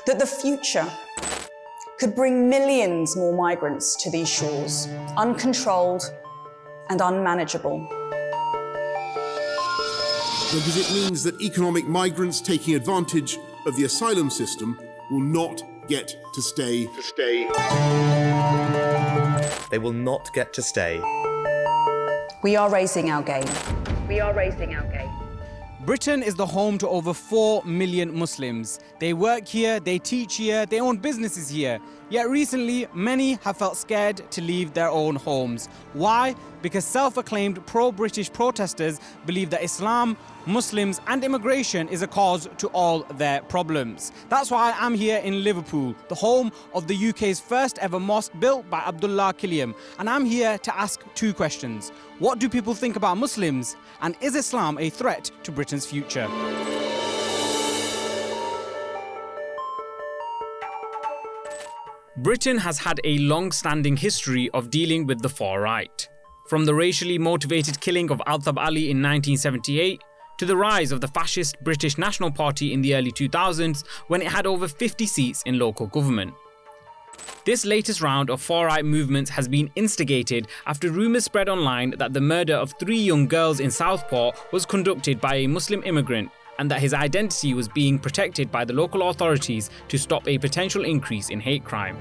that the future could bring millions more migrants to these shores, uncontrolled and unmanageable. Because it means that economic migrants taking advantage of the asylum system will not get to stay. They will not get to stay. We are raising our game. Britain is the home to over 4 million Muslims. They work here, they teach here, they own businesses here. Yet recently, many have felt scared to leave their own homes. Why? Because self-acclaimed pro-British protesters believe that Islam, Muslims and immigration is a cause to all their problems. That's why I'm here in Liverpool, the home of the UK's first ever mosque built by Abdullah Killiam. And I'm here to ask 2 questions. What do people think about Muslims? And is Islam a threat to Britain's future? Britain has had a long-standing history of dealing with the far right. From the racially motivated killing of Althab Ali in 1978 to the rise of the fascist British National Party in the early 2000s when it had over 50 seats in local government. This latest round of far-right movements has been instigated after rumours spread online that the murder of 3 young girls in Southport was conducted by a Muslim immigrant and that his identity was being protected by the local authorities to stop a potential increase in hate crime.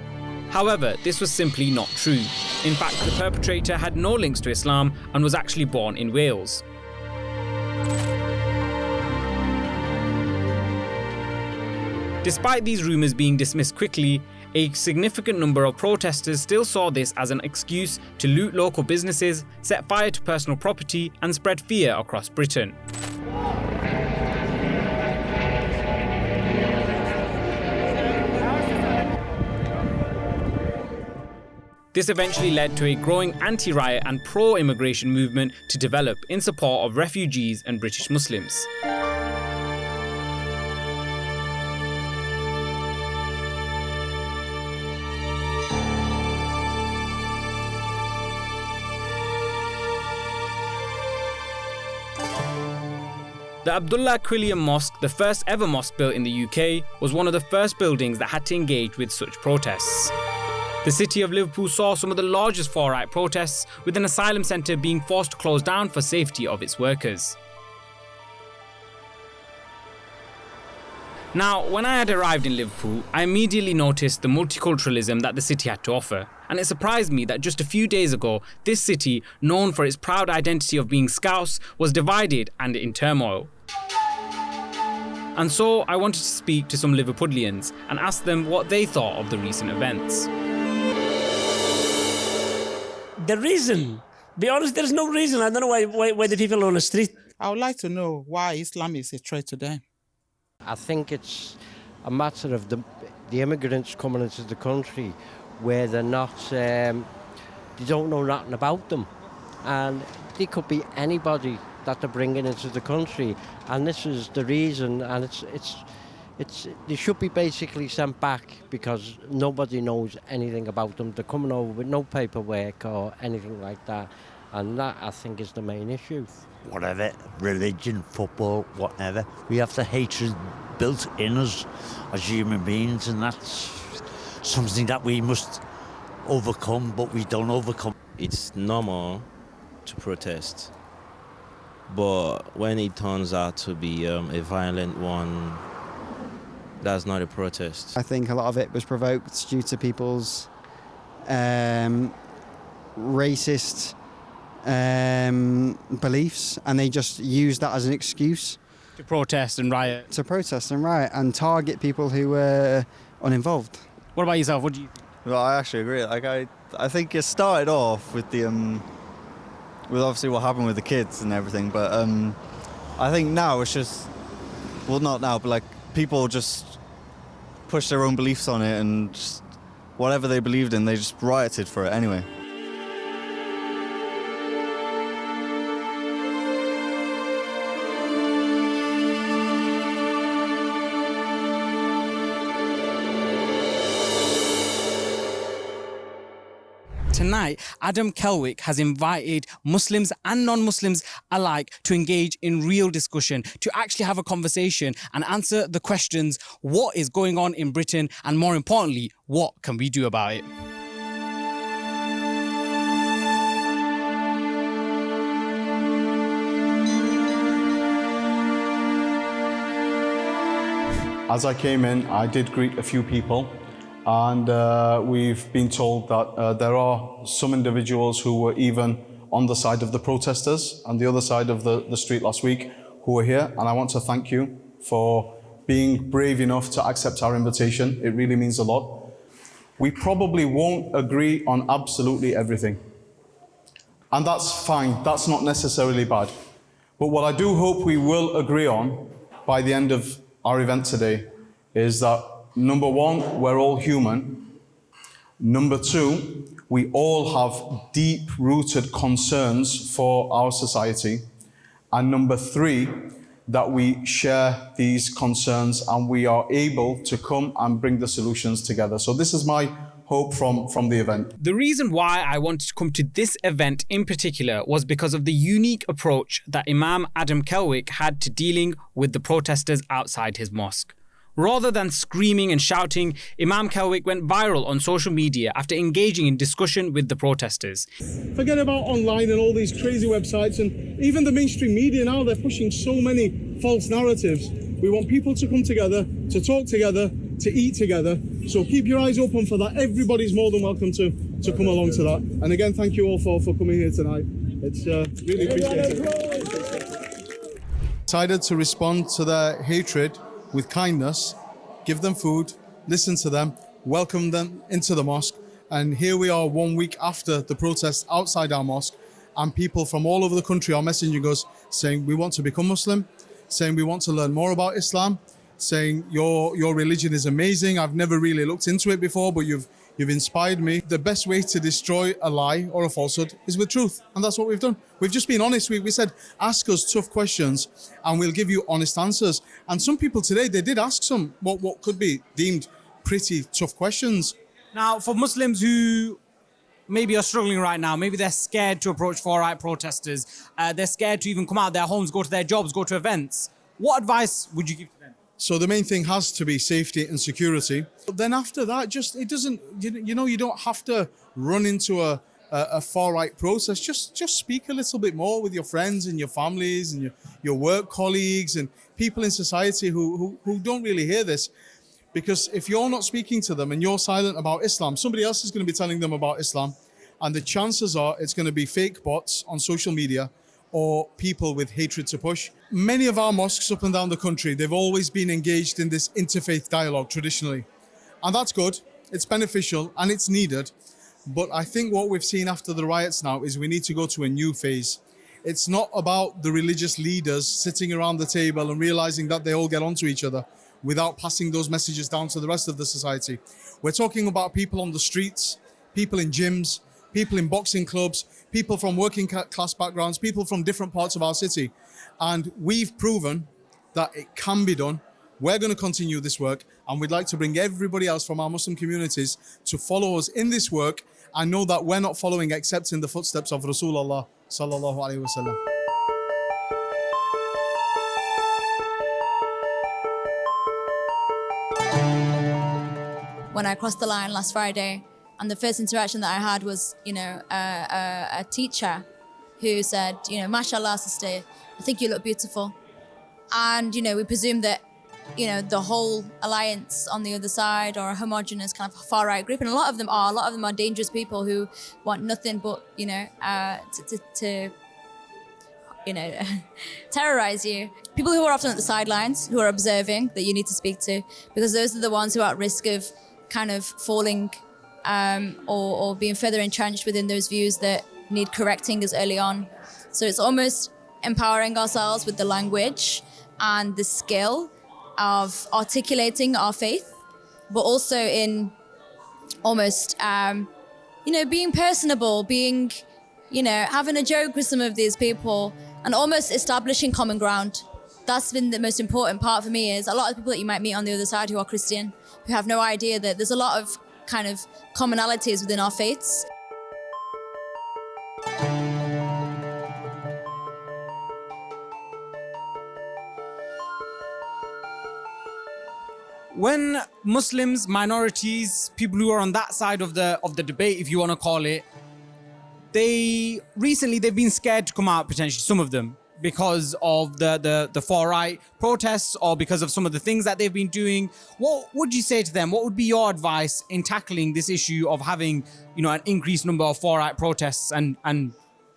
However, this was simply not true. In fact, the perpetrator had no links to Islam and was actually born in Wales. Despite these rumours being dismissed quickly, a significant number of protesters still saw this as an excuse to loot local businesses, set fire to personal property and spread fear across Britain. This eventually led to a growing anti-riot and pro-immigration movement to develop in support of refugees and British Muslims. The Abdullah Quilliam Mosque, the first ever mosque built in the UK, was one of the first buildings that had to engage with such protests. The city of Liverpool saw some of the largest far-right protests, with an asylum centre being forced to close down for safety of its workers. Now, when I had arrived in Liverpool, I immediately noticed the multiculturalism that the city had to offer. And it surprised me that just a few days ago, this city, known for its proud identity of being Scouse, was divided and in turmoil. And so I wanted to speak to some Liverpudlians and ask them what they thought of the recent events. The reason, be honest, there's no reason. I don't know why the people on the street. I would like to know why Islam is a threat to them. I think it's a matter of the immigrants coming into the country where they're not, they don't know nothing about them. And they could be anybody that they're bringing into the country. And this is the reason, and they should be basically sent back because nobody knows anything about them. They're coming over with no paperwork or anything like that. And that, I think, is the main issue. Whatever, religion, football, whatever. We have the hatred built in us as human beings, and that's something that we must overcome, but we don't overcome. It's normal to protest, but when it turns out to be a violent one, that's not a protest. I think a lot of it was provoked due to people's racist beliefs, and they just use that as an excuse To protest and riot. And target people who were uninvolved. What about yourself? What do you think? Well, I actually agree. I think it started off with with obviously what happened with the kids and everything, but I think now it's just, well, not now, but like people just push their own beliefs on it, and just whatever they believed in, they just rioted for it anyway. tonight, Adam Kelwick has invited Muslims and non-Muslims alike to engage in real discussion, to actually have a conversation and answer the questions, what is going on in Britain, and more importantly, what can we do about it? As I came in, I did greet a few people, and we've been told that there are some individuals who were even on the side of the protesters and the other side of the street last week who were here, and I want to thank you for being brave enough to accept our invitation. It really means a lot. We probably won't agree on absolutely everything, and that's fine. That's not necessarily bad. But what I do hope we will agree on by the end of our event today is that, number one, we're all human. Number two, we all have deep-rooted concerns for our society. And number three, that we share these concerns and we are able to come and bring the solutions together. So this is my hope from the event. The reason why I wanted to come to this event in particular was because of the unique approach that Imam Adam Kelwick had to dealing with the protesters outside his mosque. Rather than screaming and shouting, Imam Kelwick went viral on social media after engaging in discussion with the protesters. Forget about online and all these crazy websites, and even the mainstream media now, they're pushing so many false narratives. We want people to come together, to talk together, to eat together. So keep your eyes open for that. Everybody's more than welcome to come along to that. And again, thank you all for coming here tonight. It's really appreciated. Decided to respond to their hatred with kindness, give them food, listen to them, welcome them into the mosque. And here we are 1 week after the protests outside our mosque, and people from all over the country are messaging us saying we want to become Muslim, saying we want to learn more about Islam, saying your religion is amazing. I've never really looked into it before, but you've inspired me. The best way to destroy a lie or a falsehood is with truth, and that's what we've done. We've just been honest. We said, ask us tough questions and we'll give you honest answers. And some people today, they did ask some what could be deemed pretty tough questions. Now, for Muslims who maybe are struggling right now, maybe they're scared to approach far-right protesters, they're scared to even come out of their homes, go to their jobs, go to events, what advice would you give to them? So the main thing has to be safety and security. But then after that, you don't have to run into a far-right process. Just speak a little bit more with your friends and your families and your work colleagues and people in society who don't really hear this. Because if you're not speaking to them and you're silent about Islam, somebody else is going to be telling them about Islam. And the chances are it's going to be fake bots on social media or people with hatred to push. Many of our mosques up and down the country, they've always been engaged in this interfaith dialogue traditionally. And that's good, it's beneficial and it's needed. But I think what we've seen after the riots now is we need to go to a new phase. It's not about the religious leaders sitting around the table and realizing that they all get onto each other without passing those messages down to the rest of the society. We're talking about people on the streets, people in gyms, people in boxing clubs, people from working class backgrounds, people from different parts of our city. And we've proven that it can be done. We're going to continue this work, and we'd like to bring everybody else from our Muslim communities to follow us in this work and know that we're not following except in the footsteps of Rasulullah sallallahu alaihi wasallam. When I crossed the line last Friday, and the first interaction that I had was, a teacher who said, mashallah, sister, I think you look beautiful. And, we presume that, the whole alliance on the other side or a homogenous kind of far-right group, and a lot of them are dangerous people who want nothing but, to terrorize you. People who are often at the sidelines, who are observing, that you need to speak to, because those are the ones who are at risk of kind of falling or being further entrenched within those views that need correcting as early on. So it's almost empowering ourselves with the language and the skill of articulating our faith, but also in almost, being personable, being, having a joke with some of these people and almost establishing common ground. That's been the most important part for me, is a lot of people that you might meet on the other side who are Christian, who have no idea that there's a lot of kind of commonalities within our faiths. when Muslims, minorities, people who are on that side of the debate, if you want to call it, they've been scared to come out, potentially, some of them, because of the far-right protests or because of some of the things that they've been doing. What would you say to them? What would be your advice in tackling this issue of having, an increased number of far-right protests and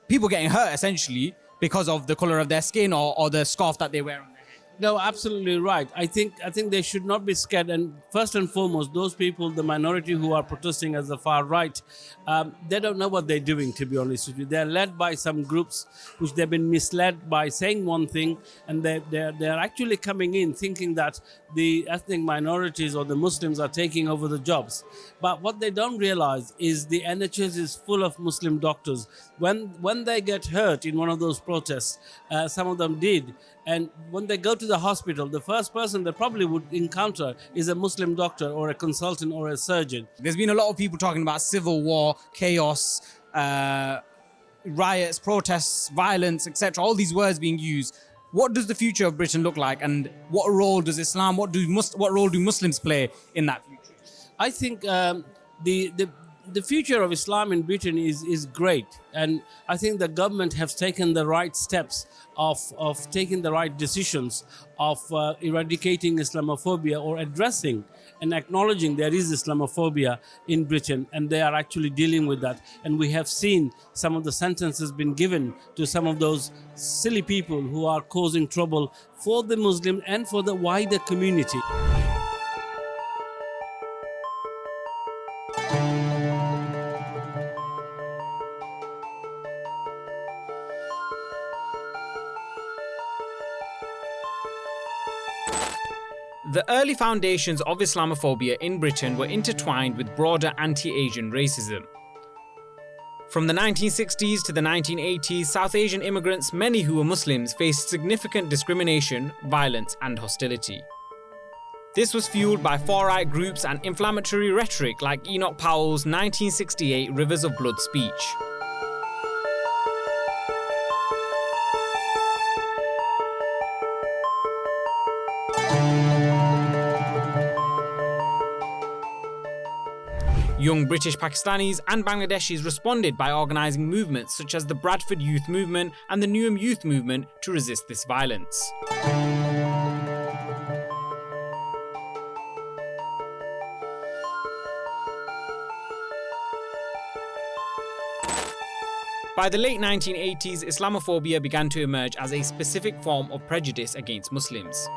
people getting hurt, essentially, because of the color of their skin or the scarf that they wear on their head? No, absolutely right. I think they should not be scared. And first and foremost, those people, the minority who are protesting as the far right, they don't know what they're doing, to be honest with you. They're led by some groups which they've been misled by saying one thing, and they're actually coming in thinking that the ethnic minorities or the Muslims are taking over the jobs. But what they don't realize is the NHS is full of Muslim doctors. When they get hurt in one of those protests, some of them did, and when they go to the hospital, the first person they probably would encounter is a Muslim doctor or a consultant or a surgeon. There's been a lot of people talking about civil war, chaos, riots, protests, violence, etc. All these words being used. What does the future of Britain look like, and what role does Islam, what role do Muslims play in that future? I think the future of Islam in Britain is great, and I think the government has taken the right steps of taking the right decisions of eradicating Islamophobia or addressing and acknowledging there is Islamophobia in Britain, and they are actually dealing with that. And we have seen some of the sentences been given to some of those silly people who are causing trouble for the Muslim and for the wider community. The early foundations of Islamophobia in Britain were intertwined with broader anti-Asian racism. From the 1960s to the 1980s, South Asian immigrants, many who were Muslims, faced significant discrimination, violence, and hostility. This was fueled by far-right groups and inflammatory rhetoric like Enoch Powell's 1968 Rivers of Blood speech. Young British Pakistanis and Bangladeshis responded by organising movements such as the Bradford Youth Movement and the Newham Youth Movement to resist this violence. By the late 1980s, Islamophobia began to emerge as a specific form of prejudice against Muslims.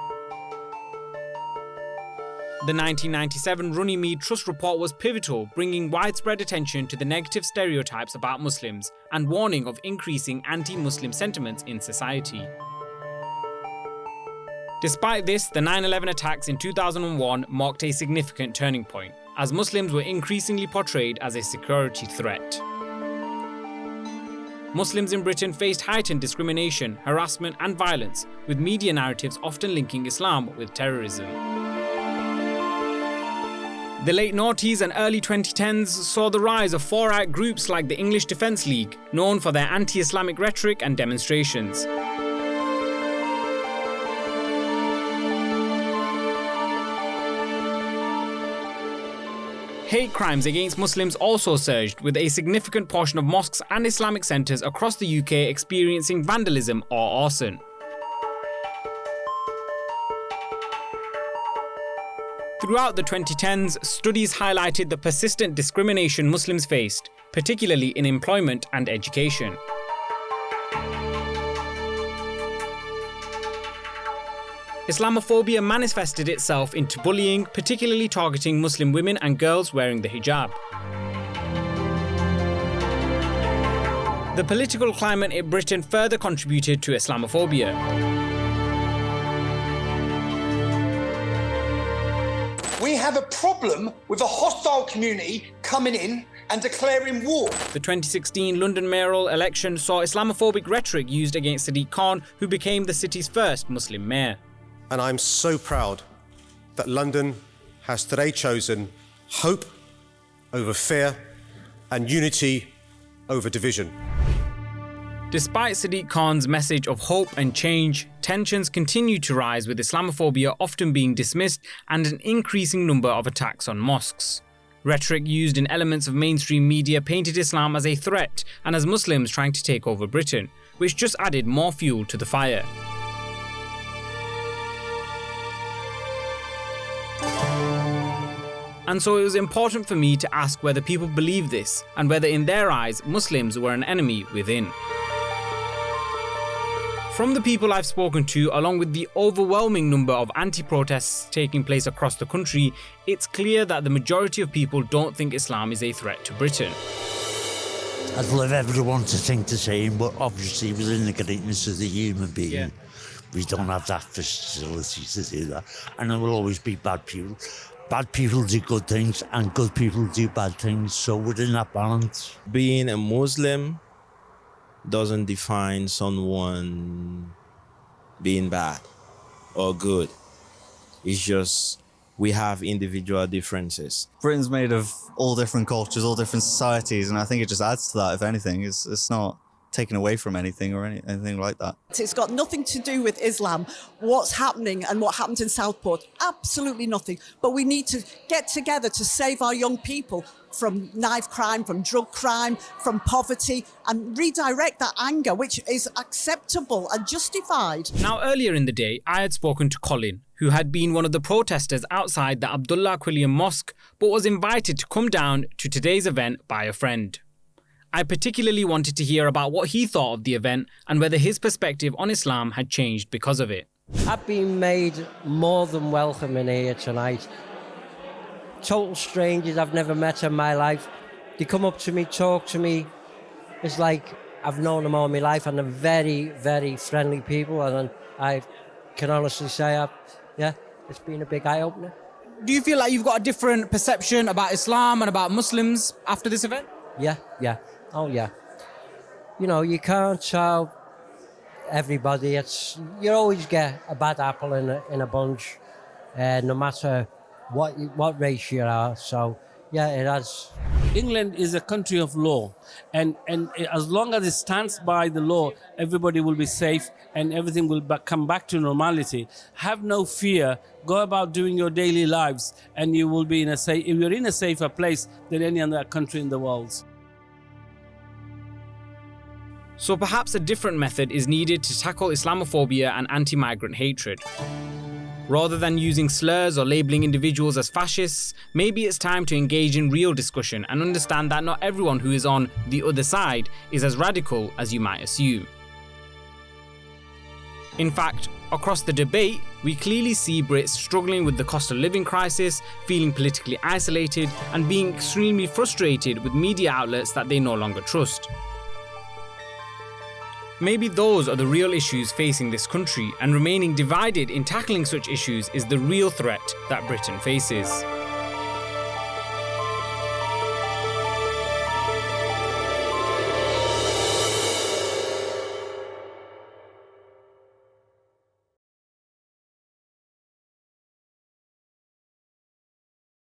The 1997 Runnymede Trust report was pivotal, bringing widespread attention to the negative stereotypes about Muslims and warning of increasing anti-Muslim sentiments in society. Despite this, the 9/11 attacks in 2001 marked a significant turning point, as Muslims were increasingly portrayed as a security threat. Muslims in Britain faced heightened discrimination, harassment, and violence, with media narratives often linking Islam with terrorism. The late noughties and early 2010s saw the rise of far-right groups like the English Defence League, known for their anti-Islamic rhetoric and demonstrations. Hate crimes against Muslims also surged, with a significant portion of mosques and Islamic centres across the UK experiencing vandalism or arson. Throughout the 2010s, studies highlighted the persistent discrimination Muslims faced, particularly in employment and education. Islamophobia manifested itself into bullying, particularly targeting Muslim women and girls wearing the hijab. The political climate in Britain further contributed to Islamophobia. We have a problem with a hostile community coming in and declaring war. The 2016 London mayoral election saw Islamophobic rhetoric used against Sadiq Khan, who became the city's first Muslim mayor. And I'm so proud that London has today chosen hope over fear and unity over division. Despite Sadiq Khan's message of hope and change, tensions continue to rise, with Islamophobia often being dismissed and an increasing number of attacks on mosques. Rhetoric used in elements of mainstream media painted Islam as a threat and as Muslims trying to take over Britain, which just added more fuel to the fire. And so it was important for me to ask whether people believe this and whether in their eyes Muslims were an enemy within. From the people I've spoken to, along with the overwhelming number of anti-protests taking place across the country, it's clear that the majority of people don't think Islam is a threat to Britain. I'd love everyone to think the same, but obviously within the greatness of the human being, we don't have that facility to do that. And there will always be bad people. Bad people do good things and good people do bad things, so within that balance. Being a Muslim doesn't define someone being bad or good. It's just we have individual differences. Britain's made of all different cultures, all different societies, and I think it just adds to that, if anything. It's not taken away from anything or anything like that. It's got nothing to do with Islam. What's happening and what happened in Southport, absolutely nothing. But we need to get together to save our young people from knife crime, from drug crime, from poverty, and redirect that anger, which is acceptable and justified. Now, earlier in the day, I had spoken to Colin, who had been one of the protesters outside the Abdullah Quilliam Mosque, but was invited to come down to today's event by a friend. I particularly wanted to hear about what he thought of the event and whether his perspective on Islam had changed because of it. I've been made more than welcome in here tonight. Total strangers I've never met in my life. They come up to me, talk to me. It's like I've known them all my life, and they're very, very friendly people. And I can honestly say, it's been a big eye-opener. Do you feel like you've got a different perception about Islam and about Muslims after this event? Yeah. Oh, yeah. You know, you can't tell everybody. You always get a bad apple in a bunch, no matter what race you are. So, yeah, it has. England is a country of law, and as long as it stands by the law, everybody will be safe and everything will come back to normality. Have no fear. Go about doing your daily lives, and you will be you're in a safer place than any other country in the world. So perhaps a different method is needed to tackle Islamophobia and anti-migrant hatred. Rather than using slurs or labelling individuals as fascists, maybe it's time to engage in real discussion and understand that not everyone who is on the other side is as radical as you might assume. In fact, across the debate, we clearly see Brits struggling with the cost of living crisis, feeling politically isolated, and being extremely frustrated with media outlets that they no longer trust. Maybe those are the real issues facing this country, and remaining divided in tackling such issues is the real threat that Britain faces.